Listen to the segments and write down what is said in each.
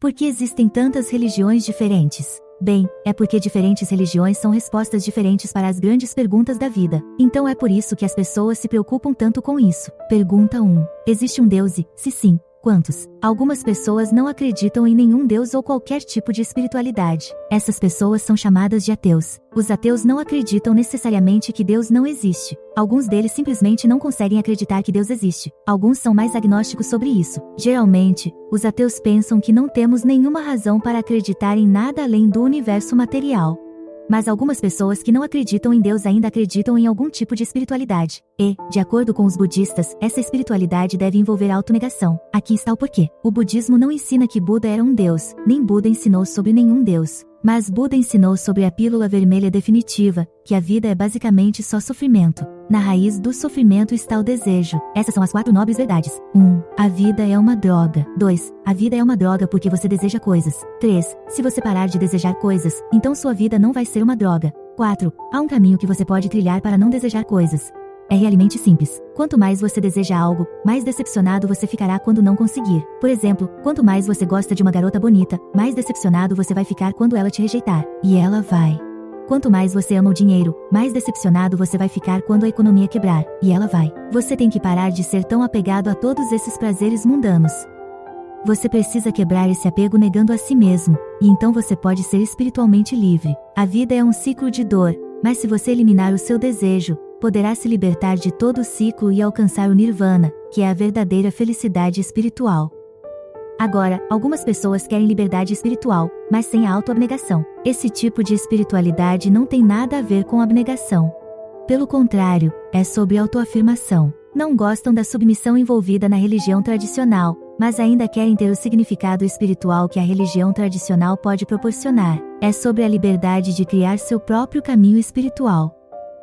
Por que existem tantas religiões diferentes? Bem, é porque diferentes religiões são respostas diferentes para as grandes perguntas da vida. Então é por isso que as pessoas se preocupam tanto com isso. Pergunta 1. Existe um Deus e, se sim, quantos? Algumas pessoas não acreditam em nenhum Deus ou qualquer tipo de espiritualidade. Essas pessoas são chamadas de ateus. Os ateus não acreditam necessariamente que Deus não existe. Alguns deles simplesmente não conseguem acreditar que Deus existe. Alguns são mais agnósticos sobre isso. Geralmente, os ateus pensam que não temos nenhuma razão para acreditar em nada além do universo material. Mas algumas pessoas que não acreditam em Deus ainda acreditam em algum tipo de espiritualidade. E, de acordo com os budistas, essa espiritualidade deve envolver autonegação. Aqui está o porquê. O budismo não ensina que Buda era um Deus, nem Buda ensinou sobre nenhum Deus. Mas Buda ensinou sobre a pílula vermelha definitiva, que a vida é basicamente só sofrimento. Na raiz do sofrimento está o desejo. Essas são as 4 nobres verdades. 1. A vida é uma droga. 2. A vida é uma droga porque você deseja coisas. 3. Se você parar de desejar coisas, então sua vida não vai ser uma droga. 4. Há um caminho que você pode trilhar para não desejar coisas. É realmente simples. Quanto mais você deseja algo, mais decepcionado você ficará quando não conseguir. Por exemplo, quanto mais você gosta de uma garota bonita, mais decepcionado você vai ficar quando ela te rejeitar. E ela vai. Quanto mais você ama o dinheiro, mais decepcionado você vai ficar quando a economia quebrar. E ela vai. Você tem que parar de ser tão apegado a todos esses prazeres mundanos. Você precisa quebrar esse apego negando a si mesmo, e então você pode ser espiritualmente livre. A vida é um ciclo de dor, mas se você eliminar o seu desejo, poderá se libertar de todo o ciclo e alcançar o nirvana, que é a verdadeira felicidade espiritual. Agora, algumas pessoas querem liberdade espiritual, mas sem a autoabnegação. Esse tipo de espiritualidade não tem nada a ver com abnegação. Pelo contrário, é sobre autoafirmação. Não gostam da submissão envolvida na religião tradicional, mas ainda querem ter o significado espiritual que a religião tradicional pode proporcionar. É sobre a liberdade de criar seu próprio caminho espiritual.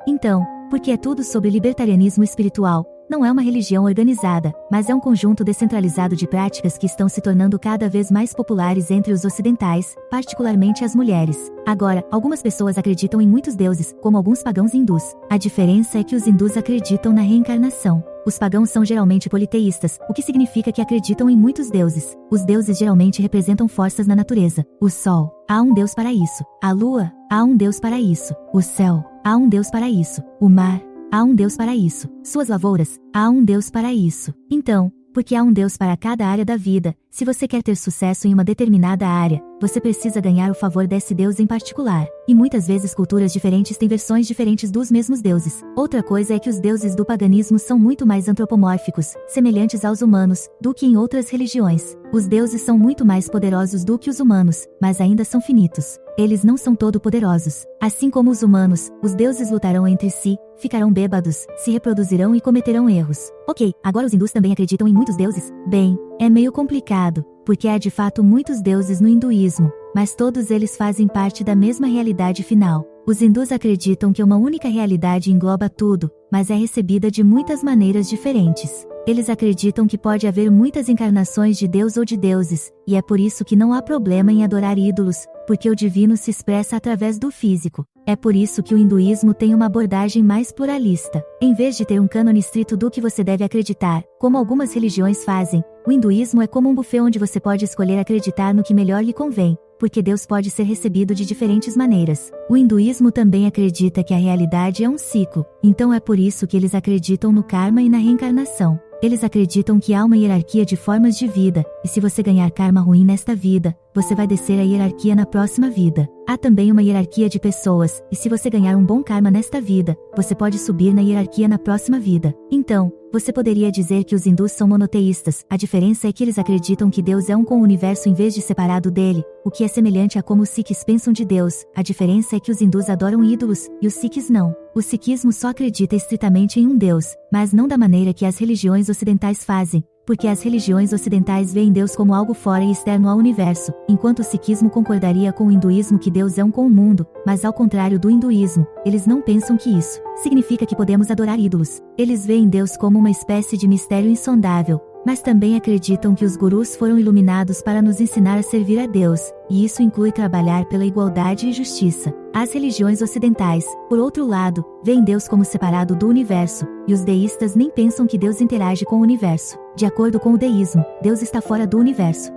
Então, porque é tudo sobre libertarianismo espiritual, não é uma religião organizada, mas é um conjunto descentralizado de práticas que estão se tornando cada vez mais populares entre os ocidentais, particularmente as mulheres. Agora, algumas pessoas acreditam em muitos deuses, como alguns pagãos hindus. A diferença é que os hindus acreditam na reencarnação. Os pagãos são geralmente politeístas, o que significa que acreditam em muitos deuses. Os deuses geralmente representam forças na natureza. O sol, há um deus para isso. A lua, há um deus para isso. O céu, há um deus para isso. O mar, há um Deus para isso. Suas lavouras, há um Deus para isso. Então, porque há um Deus para cada área da vida, se você quer ter sucesso em uma determinada área, você precisa ganhar o favor desse Deus em particular. E muitas vezes culturas diferentes têm versões diferentes dos mesmos deuses. Outra coisa é que os deuses do paganismo são muito mais antropomórficos, semelhantes aos humanos, do que em outras religiões. Os deuses são muito mais poderosos do que os humanos, mas ainda são finitos. Eles não são todo-poderosos. Assim como os humanos, os deuses lutarão entre si, ficarão bêbados, se reproduzirão e cometerão erros. Ok, agora os hindus também acreditam em muitos deuses? Bem, é meio complicado, porque há de fato muitos deuses no hinduísmo, mas todos eles fazem parte da mesma realidade final. Os hindus acreditam que uma única realidade engloba tudo, mas é recebida de muitas maneiras diferentes. Eles acreditam que pode haver muitas encarnações de Deus ou de deuses, e é por isso que não há problema em adorar ídolos, porque o divino se expressa através do físico. É por isso que o hinduísmo tem uma abordagem mais pluralista. Em vez de ter um cânone estrito do que você deve acreditar, como algumas religiões fazem, o hinduísmo é como um buffet onde você pode escolher acreditar no que melhor lhe convém, porque Deus pode ser recebido de diferentes maneiras. O hinduísmo também acredita que a realidade é um ciclo, então é por isso que eles acreditam no karma e na reencarnação. Eles acreditam que há uma hierarquia de formas de vida, e se você ganhar karma ruim nesta vida, você vai descer a hierarquia na próxima vida. Há também uma hierarquia de pessoas, e se você ganhar um bom karma nesta vida, você pode subir na hierarquia na próxima vida. Então, você poderia dizer que os hindus são monoteístas, a diferença é que eles acreditam que Deus é um com o universo em vez de separado dele, o que é semelhante a como os sikhs pensam de Deus. A diferença é que os hindus adoram ídolos, e os sikhs não. O sikhismo só acredita estritamente em um Deus, mas não da maneira que as religiões ocidentais fazem, porque as religiões ocidentais veem Deus como algo fora e externo ao universo, enquanto o sikhismo concordaria com o hinduísmo que Deus é um com o mundo, mas ao contrário do hinduísmo, eles não pensam que isso significa que podemos adorar ídolos. Eles veem Deus como uma espécie de mistério insondável, mas também acreditam que os gurus foram iluminados para nos ensinar a servir a Deus, e isso inclui trabalhar pela igualdade e justiça. As religiões ocidentais, por outro lado, veem Deus como separado do universo, e os deístas nem pensam que Deus interage com o universo. De acordo com o deísmo, Deus está fora do universo.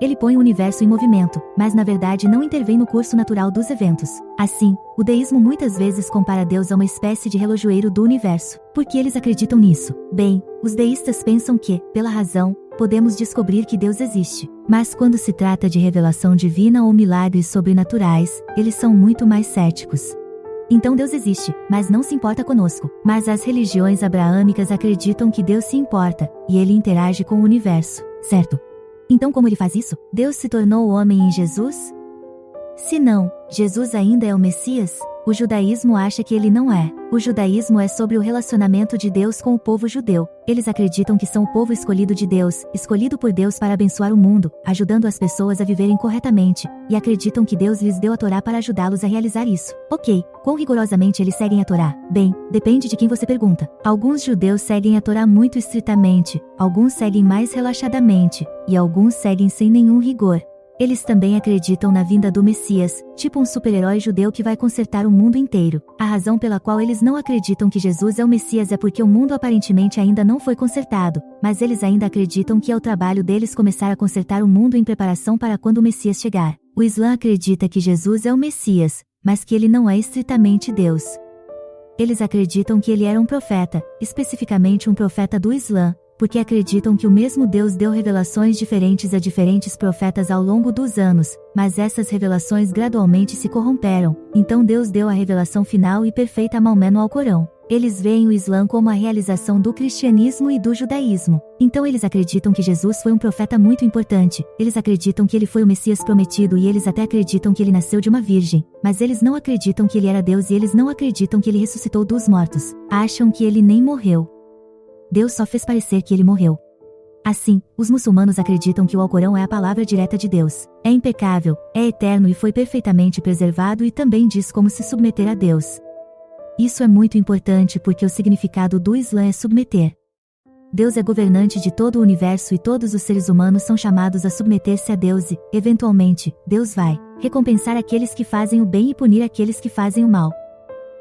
Ele põe o universo em movimento, mas na verdade não intervém no curso natural dos eventos. Assim, o deísmo muitas vezes compara Deus a uma espécie de relojoeiro do universo. Por que eles acreditam nisso? Bem, os deístas pensam que, pela razão, podemos descobrir que Deus existe. Mas quando se trata de revelação divina ou milagres sobrenaturais, eles são muito mais céticos. Então Deus existe, mas não se importa conosco. Mas as religiões abraâmicas acreditam que Deus se importa, e ele interage com o universo, certo? Então como ele faz isso? Deus se tornou homem em Jesus? Se não, Jesus ainda é o Messias? O judaísmo acha que ele não é. O judaísmo é sobre o relacionamento de Deus com o povo judeu. Eles acreditam que são o povo escolhido de Deus, escolhido por Deus para abençoar o mundo, ajudando as pessoas a viverem corretamente, e acreditam que Deus lhes deu a Torá para ajudá-los a realizar isso. Ok, quão rigorosamente eles seguem a Torá? Bem, depende de quem você pergunta. Alguns judeus seguem a Torá muito estritamente, alguns seguem mais relaxadamente, e alguns seguem sem nenhum rigor. Eles também acreditam na vinda do Messias, tipo um super-herói judeu que vai consertar o mundo inteiro. A razão pela qual eles não acreditam que Jesus é o Messias é porque o mundo aparentemente ainda não foi consertado, mas eles ainda acreditam que é o trabalho deles começar a consertar o mundo em preparação para quando o Messias chegar. O Islã acredita que Jesus é o Messias, mas que ele não é estritamente Deus. Eles acreditam que ele era um profeta, especificamente um profeta do Islã, porque acreditam que o mesmo Deus deu revelações diferentes a diferentes profetas ao longo dos anos, mas essas revelações gradualmente se corromperam, então Deus deu a revelação final e perfeita a Maomé no Alcorão. Eles veem o Islã como a realização do cristianismo e do judaísmo. Então eles acreditam que Jesus foi um profeta muito importante, eles acreditam que ele foi o Messias prometido e eles até acreditam que ele nasceu de uma virgem, mas eles não acreditam que ele era Deus e eles não acreditam que ele ressuscitou dos mortos. Acham que ele nem morreu. Deus só fez parecer que ele morreu. Assim, os muçulmanos acreditam que o Alcorão é a palavra direta de Deus. É impecável, é eterno e foi perfeitamente preservado e também diz como se submeter a Deus. Isso é muito importante porque o significado do Islã é submeter. Deus é governante de todo o universo e todos os seres humanos são chamados a submeter-se a Deus e, eventualmente, Deus vai recompensar aqueles que fazem o bem e punir aqueles que fazem o mal.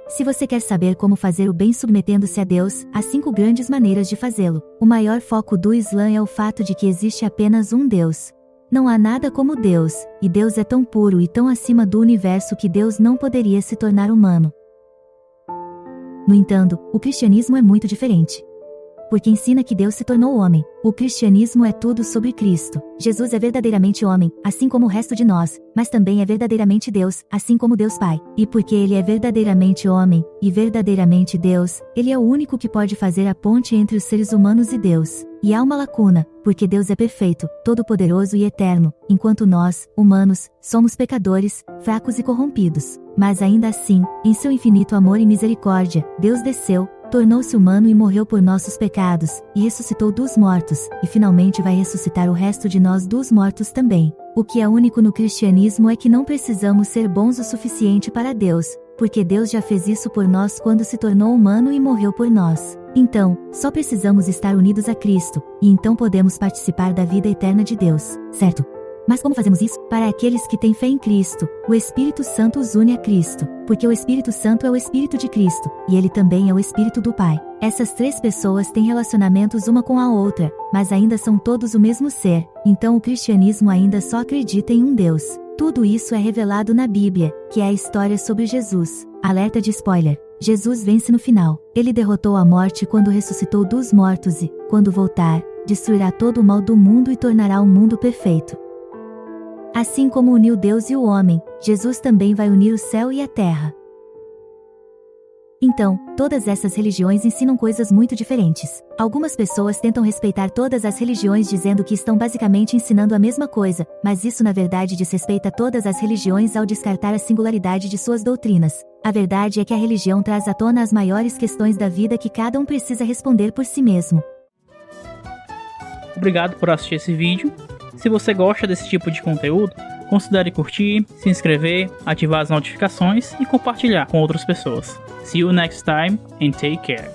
Se você quer saber como fazer o bem submetendo-se a Deus, há 5 grandes maneiras de fazê-lo. O maior foco do Islã é o fato de que existe apenas um Deus. Não há nada como Deus, e Deus é tão puro e tão acima do universo que Deus não poderia se tornar humano. No entanto, o cristianismo é muito diferente. Porque ensina que Deus se tornou homem. O cristianismo é tudo sobre Cristo. Jesus é verdadeiramente homem, assim como o resto de nós, mas também é verdadeiramente Deus, assim como Deus Pai. E porque ele é verdadeiramente homem, e verdadeiramente Deus, ele é o único que pode fazer a ponte entre os seres humanos e Deus. E há uma lacuna, porque Deus é perfeito, todo-poderoso e eterno, enquanto nós, humanos, somos pecadores, fracos e corrompidos. Mas ainda assim, em seu infinito amor e misericórdia, Deus desceu, tornou-se humano e morreu por nossos pecados, e ressuscitou dos mortos, e finalmente vai ressuscitar o resto de nós dos mortos também. O que é único no cristianismo é que não precisamos ser bons o suficiente para Deus, porque Deus já fez isso por nós quando se tornou humano e morreu por nós. Então, só precisamos estar unidos a Cristo, e então podemos participar da vida eterna de Deus, certo? Mas como fazemos isso? Para aqueles que têm fé em Cristo, o Espírito Santo os une a Cristo, porque o Espírito Santo é o Espírito de Cristo, e ele também é o Espírito do Pai. Essas 3 pessoas têm relacionamentos uma com a outra, mas ainda são todos o mesmo ser, então o cristianismo ainda só acredita em um Deus. Tudo isso é revelado na Bíblia, que é a história sobre Jesus. Alerta de spoiler. Jesus vence no final. Ele derrotou a morte quando ressuscitou dos mortos e, quando voltar, destruirá todo o mal do mundo e tornará o mundo perfeito. Assim como uniu Deus e o homem, Jesus também vai unir o céu e a terra. Então, todas essas religiões ensinam coisas muito diferentes. Algumas pessoas tentam respeitar todas as religiões dizendo que estão basicamente ensinando a mesma coisa, mas isso na verdade desrespeita todas as religiões ao descartar a singularidade de suas doutrinas. A verdade é que a religião traz à tona as maiores questões da vida que cada um precisa responder por si mesmo. Obrigado por assistir esse vídeo. Se você gosta desse tipo de conteúdo, considere curtir, se inscrever, ativar as notificações e compartilhar com outras pessoas. See you next time and take care.